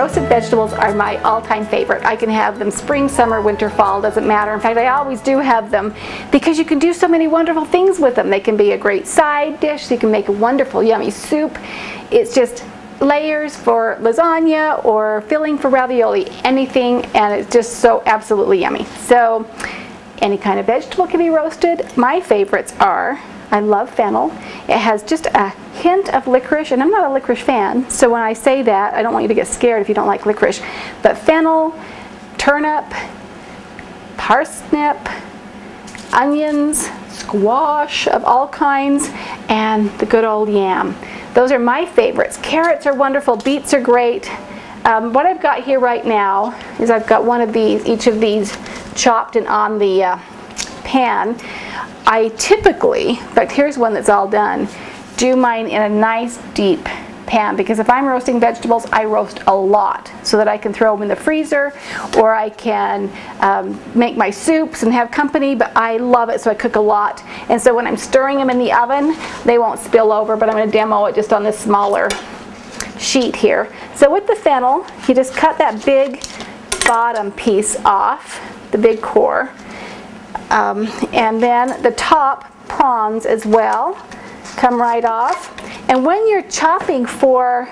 roasted vegetables are my all-time favorite. I can have them spring, summer, winter, fall, doesn't matter. In fact, I always do have them because you can do so many wonderful things with them. They can be a great side dish, so you can make a wonderful yummy soup. It's just layers for lasagna or filling for ravioli, anything, and it's just so absolutely yummy. So any kind of vegetable can be roasted. My favorites are, I love fennel. It has just a hint of licorice, and I'm not a licorice fan, so when I say that, I don't want you to get scared if you don't like licorice. But fennel, turnip, parsnip, onions, squash of all kinds, and the good old yam. Those are my favorites. Carrots are wonderful, beets are great. What I've got here right now is I've got one of these, each of these chopped and on the pan. I typically, in fact here's one that's all done, do mine in a nice deep pan, because if I'm roasting vegetables, I roast a lot so that I can throw them in the freezer, or I can make my soups and have company, but I love it, so I cook a lot. And so when I'm stirring them in the oven, they won't spill over, but I'm going to demo it just on this smaller sheet here. So with the fennel, you just cut that big bottom piece off, the big core, and then the top prongs as well come right off. And when you're chopping for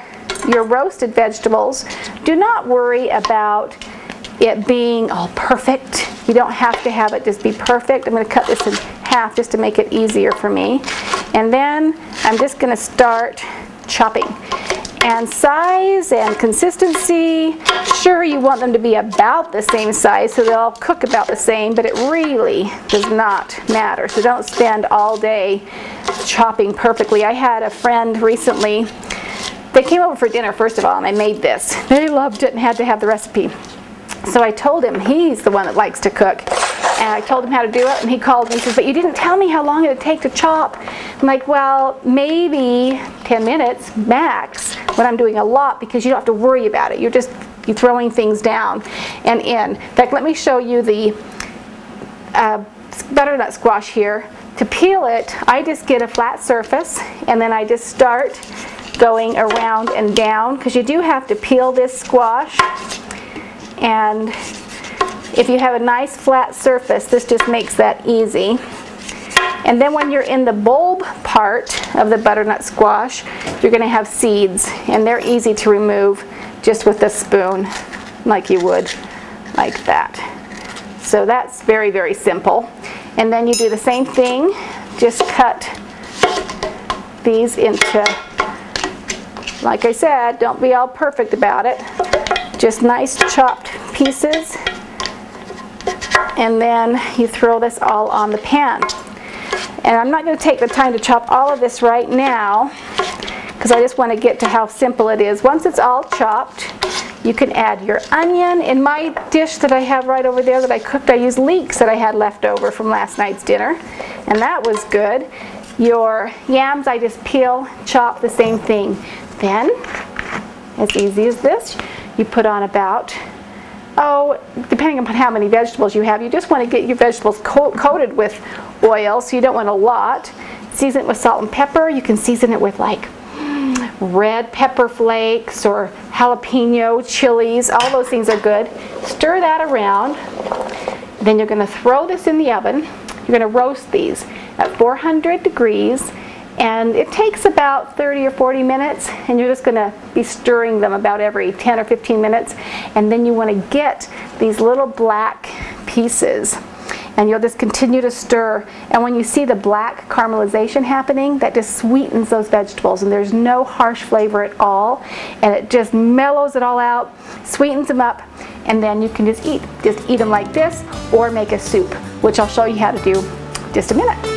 your roasted vegetables, do not worry about it being all perfect. You don't have to have it just be perfect. I'm going to cut this in half just to make it easier for me. And then I'm just going to start chopping. And size and consistency, sure, you want them to be about the same size so they'll all cook about the same, but it really does not matter. So don't spend all day chopping perfectly. I had a friend recently, they came over for dinner first of all, and I made this. They loved it and had to have the recipe. So I told him, he's the one that likes to cook, and I told him how to do it, and he called me and says, but you didn't tell me how long it would take to chop. I'm like, well, maybe 10 minutes max when I'm doing a lot, because you don't have to worry about it. You're throwing things down and in. In fact, let me show you the butternut squash here. To peel it, I just get a flat surface, and then I just start going around and down, because you do have to peel this squash. And if you have a nice flat surface, this just makes that easy. And then when you're in the bulb part of the butternut squash, you're going to have seeds, and they're easy to remove just with a spoon, like you would like that. So that's very, very simple. And then you do the same thing, just cut these into, like I said, don't be all perfect about it, just nice chopped pieces, and then you throw this all on the pan. And I'm not going to take the time to chop all of this right now, because I just want to get to how simple it is. Once it's all chopped, you can add your onion. In my dish that I have right over there that I cooked, I used leeks that I had left over from last night's dinner, and that was good. Your yams, I just peel, chop, the same thing. Then, as easy as this, you put on about, depending upon how many vegetables you have, you just want to get your vegetables coated with oil, so you don't want a lot. Season it with salt and pepper. You can season it with like red pepper flakes or jalapeno chilies. All those things are good. Stir that around. Then you're going to throw this in the oven. You're going to roast these at 400 degrees. And it takes about 30 or 40 minutes, and you're just going to be stirring them about every 10 or 15 minutes. And then you want to get these little black pieces, and you'll just continue to stir. And when you see the black caramelization happening, that just sweetens those vegetables, and there's no harsh flavor at all, and it just mellows it all out, sweetens them up, and then you can just eat them like this, or make a soup, which I'll show you how to do in just a minute.